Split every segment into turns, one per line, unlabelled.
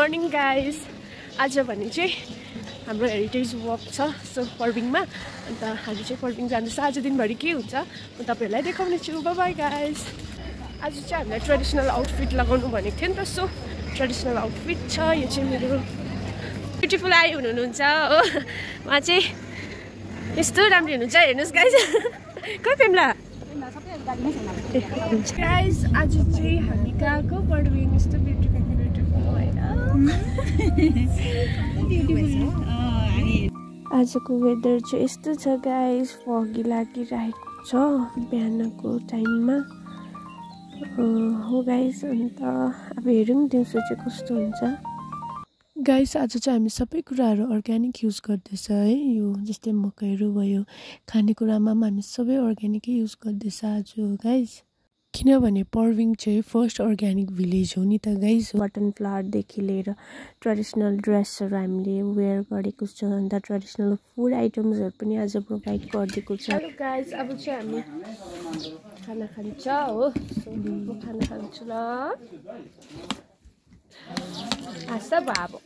Morning guys. आज भने चाहिँ हाम्रो हेरिटेज वक छ सो पर्बिङमा। अन्त हामी चाहिँ पर्बिङ जाँदैछ। आज दिनभरि के हुन्छ म तपाईँहरूलाई देखाउने छु। Bye bye guys. आज चाहिँ हामीलाई ट्रेडिसनल आउटफिट लगाउनु भनेको थियो नि त, सो ट्रेडिसनल आउटफिट छ। यो चाहिँ मेरो ब्युटिफुल आई हुनुहुन्छ हो, उहाँ चाहिँ यस्तो राम्रो हुनुहुन्छ। हेर्नुहोस् गाइस। खै पेम्ला गाइस, आज चाहिँ हामी गएको पर्बिङ। यस्तो ब्युटिफुल होइन आजको वेदर चाहिँ यस्तो छ गाइस, फगी लागिरहेको छ बिहानको टाइममा हो गाइस। अन्त अब हेरौँ दिउँसो चाहिँ कस्तो हुन्छ। गाइस आज चाहिँ हामी सबै कुराहरू अर्ग्यानिक युज गर्दैछ है। यो जस्तै मकैहरू भयो, खानेकुरामा पनि हामी सबै अर्ग्यानिकै युज गर्दैछ आज गाइस। किनभने पर्बिङ चाहिँ फर्स्ट अर्ग्यानिक भिलेज हो नि त गाइस। बटन फ्लावरदेखि लिएर ट्रेडिसनल ड्रेसहरू हामीले वेयर गरेको छ। अन्त ट्रेडिसनल फुड आइटम्सहरू पनि आज प्रोभाइड गरिदिएको छ। हेलो गाइस, अब चाहिँ हामी खाना खान्छ हो। म खाना खान्छु ल। अब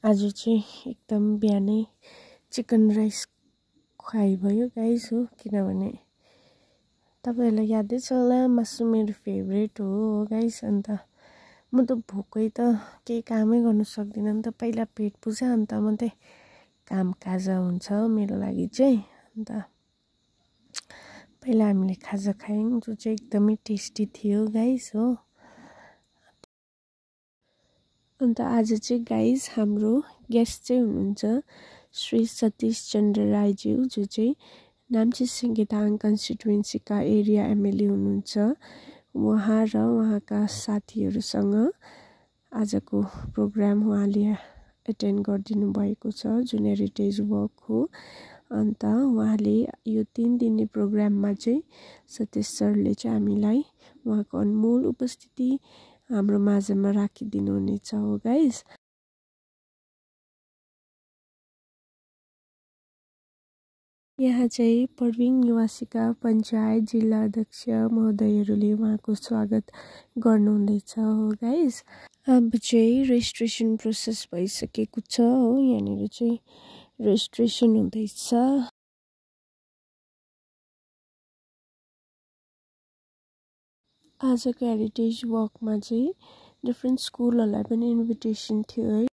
आज चाहिँ एकदम बिहानै चिकन राइस खुवाइ भयो गाइस हो। किनभने तपाईँहरूलाई यादै छ होला मासु मेरो फेभरेट हो गाइस। अन्त म त भोकै त केही कामै गर्नु सक्दिनँ नि त। पहिला पेट पुग्छ अन्त मात्रै काम खाजा हुन्छ मेरो लागि चाहिँ। अन्त पहिला हामीले खाजा खायौँ जो चाहिँ एकदमै टेस्टी थियो गाइस हो। अन्त आज चाहिँ गाइस हाम्रो गेस्ट चाहिँ हुनुहुन्छ श्री सतीश चन्द्र राईज्यू, जो चाहिँ नाम्ची सिङ्गीथाङ कन्स्टिट्युएन्सीका एरिया एमएलए हुनुहुन्छ। उहाँ र उहाँका साथीहरूसँग आजको प्रोग्राम उहाँले एटेन्ड गरिदिनु भएको छ, जुन हेरिटेज वक हो। अन्त उहाँले यो 3 दिने प्रोग्राममा चाहिँ सतीश सरले चाहिँ हामीलाई उहाँको अनमोल उपस्थिति हाम्रो माझमा राखिदिनु हुनेछ हो गाइस। यहाँ चाहिँ पर्बिङ निवासीका पञ्चायत जिल्ला अध्यक्ष महोदयहरूले उहाँको स्वागत गर्नुहुँदैछ हो गाइस। अब चाहिँ रेजिस्ट्रेसन प्रोसेस भइसकेको छ हो। यहाँनिर चाहिँ रेजिस्ट्रेसन हुँदैछ। आजको हेरिटेज वकमा चाहिँ डिफ्रेन्ट स्कुलहरूलाई पनि इन्भिटेसन थियो है।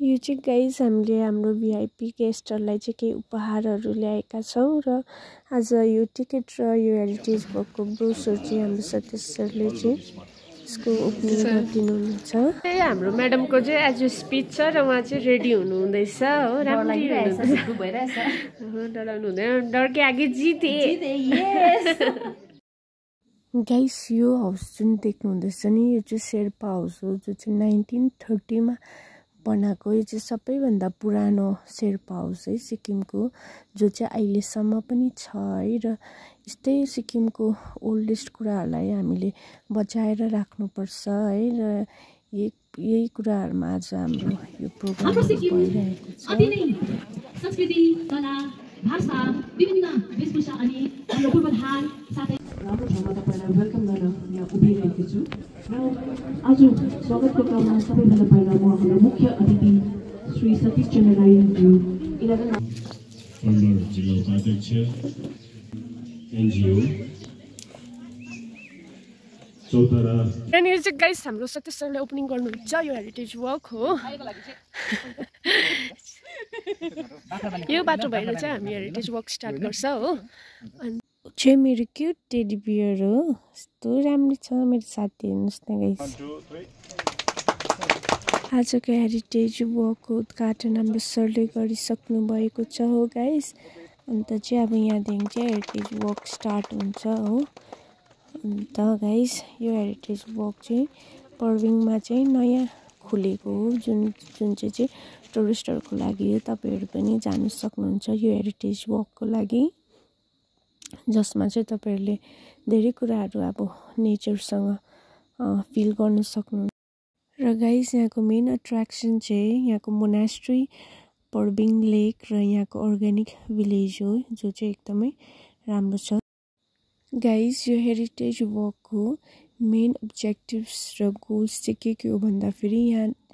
यो चाहिँ गाइस हामीले हाम्रो भिआइपी गेस्टहरूलाई चाहिँ केही उपहारहरू ल्याएका छौँ। र आज यो टिकट र यो हेरिटेज वकको ब्रोसर चाहिँ हाम्रो सतीश सरले चाहिँ यसको ओपनिङ गरिदिनु हुनुहुन्छ। त्यही हाम्रो म्याडमको चाहिँ एज स्पिच छ र उहाँ चाहिँ रेडी हुनुहुँदैछ हो। डराउनु हुँदैन, डर के आगे जिते। गाइस यो हाउस जुन देख्नुहुँदैछ नि, यो चाहिँ शेर्पा हाउस हो, जो चाहिँ 1930मा बनाएको। यो चाहिँ सबैभन्दा पुरानो शेर्पा हाउस है सिक्किमको, जो चाहिँ अहिलेसम्म पनि छ है। र यस्तै सिक्किमको ओल्डेस्ट कुराहरूलाई हामीले बचाएर राख्नुपर्छ है। र यही कुराहरूमा आज हाम्रो यो प्रोग्राम भइरहेको छ।
संस्कृति, कला, भाषा, विभिन्न वेशभूषा अनि हाम्रो पूर्वाधार साथै राम्रो ठाउँमा तपाईँलाई वेलकम गर्न यहाँ उभिरहेको छु। र आज स्वागतको क्रममा सबैभन्दा पहिला म हाम्रो मुख्य अतिथि श्री सतीश चन्द्र राईज्यू 11
जिल्ला उपाध्यक्ष एनजिओ चौतारा।
यहाँनिर चाहिँ गाइस हाम्रो सतीश सरले ओपनिङ गर्नुहुन्छ यो हेरिटेज वक हो। यो बाटो भएर चाहिँ हामी हेरिटेज वक स्टार्ट गर्छ हो। अनि चाहिँ मेरो क्युट टेडी बियर हो, यस्तो राम्रो छ मेरो साथी। हेर्नुहोस् न गाइस। आजको हेरिटेज वकको उद्घाटन हाम्रो सरले गरिसक्नु भएको छ हो गाइस। अन्त चाहिँ अब यहाँदेखि चाहिँ हेरिटेज वक स्टार्ट हुन्छ हो। अन्त गाइस यो हेरिटेज वक चाहिँ पर्बिङमा चाहिँ नयाँ खुलेको हो, जुन चाहिँ टुरिस्टहरूको लागि हो। तपाईँहरू पनि जानु सक्नुहुन्छ यो हेरिटेज वकको लागि, जसमा चाहिँ तपाईँहरूले धेरै कुराहरू अब नेचरसँग फिल गर्न सक्नुहुन्छ। र गाइस यहाँको मेन अट्र्याक्सन चाहिँ यहाँको मोनास्ट्री, पर्बिङ लेक र यहाँको अर्ग्यानिक भिलेज हो, जो चाहिँ एकदमै राम्रो छ। गाइस यो हेरिटेज वकको मेन अब्जेक्टिभ्स र गोल्स चाहिँ के हो भन्दाखेरि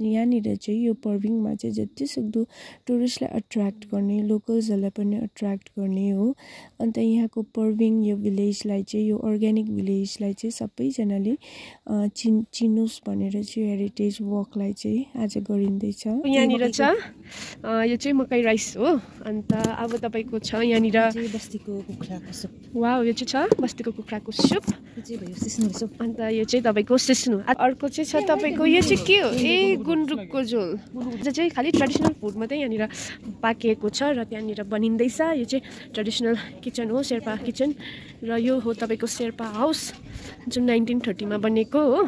यहाँनिर चाहिँ यो पर्भिङमा चाहिँ जतिसक्दो टुरिस्टलाई अट्र्याक्ट गर्ने, लोकल्सहरूलाई पनि अट्र्याक्ट गर्ने हो। अन्त यहाँको पर्भिङ यो भिलेजलाई चाहिँ, यो अर्ग्यानिक भिलेजलाई चाहिँ सबैजनाले चिनोस् भनेर चाहिँ हेरिटेज वकलाई चाहिँ आज गरिँदैछ। यहाँनिर छ यो चाहिँ मकै राइस हो। अन्त अब तपाईँको छ यहाँनिर
बस्तीको कुखुराको सुप।
वाउ, यो चाहिँ छ बस्तीको कुखुराको सुप। अन्त यो चाहिँ तपाईँको सिस्नु। अर्को चाहिँ छ तपाईँको यो चाहिँ के हो, ए गुन्द्रुकको झोल। यो चाहिँ खालि ट्रेडिसनल फुड मात्रै यहाँनिर पाकिएको छ र त्यहाँनिर बनिँदैछ। यो चाहिँ ट्रेडिसनल किचन हो, शेर्पा किचन। र यो हो तपाईँको शेर्पा हाउस जुन 1930 बनेको हो।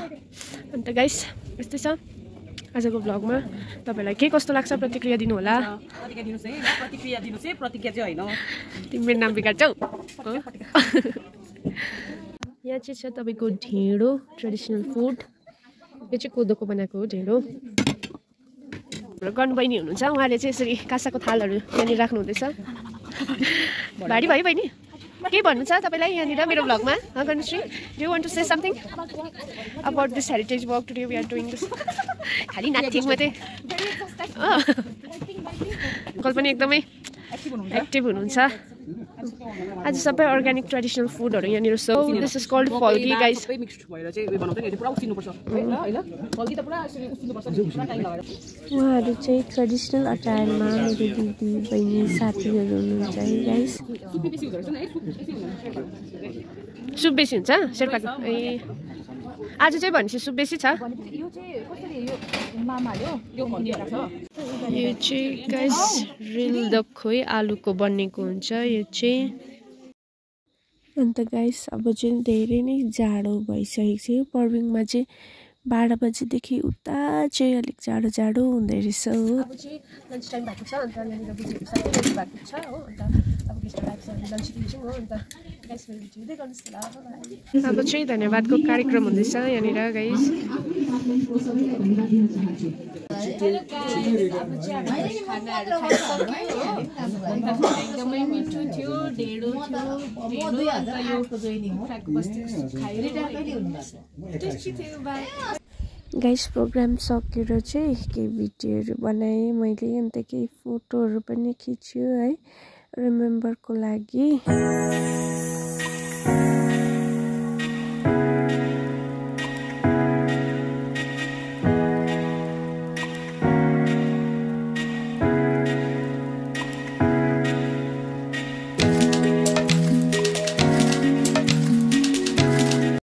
अन्त गाइस यस्तै छ आजको भ्लगमा। तपाईँलाई के कस्तो लाग्छ प्रतिक्रिया दिनु होला। तिमी मेरो नाम बिगार्छौ। यहाँ चाहिँ छ तपाईँको ढेँडो, ट्रेडिसनल फुड। यो चाहिँ कोदोको बनाएको हो ढेँडो। गन बहिनी हुनुहुन्छ, उहाँले चाहिँ यसरी काँसाको थालहरू यहाँनिर राख्नु हुँदैछ। भारी भयो बहिनी, के भन्नु छ तपाईँलाई यहाँनिर मेरो भ्लगमा? Ganashree, do you want to say something about this heritage walk? Today we are doing this. खालि नाचिङ मात्रै। अङ्कल पनि एकदमै एक्टिभ हुनुहुन्छ। आज सबै अर्ग्यानिक ट्रेडिसनल फुडहरू यहाँनिर छ। दिस इज कल्ड फल्की गाइस। उहाँहरू चाहिँ ट्रेडिसनल अटायरमा मेरो दिदी बहिनी साथीहरू हुनुहुन्छ है गाइस। सुप बेसी हुन्छ शेर्पाको? ए आज चाहिँ भनेपछि सुप बेसी छ। यो चाहिँ गाइस रिल दक्खोइ आलुको बनेको हुन्छ यो चाहिँ। अन्त गाइस अब चाहिँ धेरै नै जाडो भइसकेको छ। यो पर्भिङमा चाहिँ 12 बजेदेखि उता चाहिँ अलिक जाडो जाडो हुँदै रहेछ हो। अब चाहिँ लन्च टाइम भएको छ। अन्त यहाँनिर बुझेको साथै लन्च भएको छ हो। अन्त अब गेस्टहरू आएपछि हामी लन्च दिन्छौँ हो। अन्त गाइस मेरो भिडियो हुँदै गर्नुहोस् होला। अब चाहिँ धन्यवादको कार्यक्रम हुँदैछ यहाँनिर गाइस। एकदमै मिठो थियो, ढेँडो थियो, गाइस। प्रोग्राम सकेर चाहिँ केही भिडियोहरू बनाएँ मैले। अन्त केही फोटोहरू पनि खिच्यो है रिमेम्बरको लागि।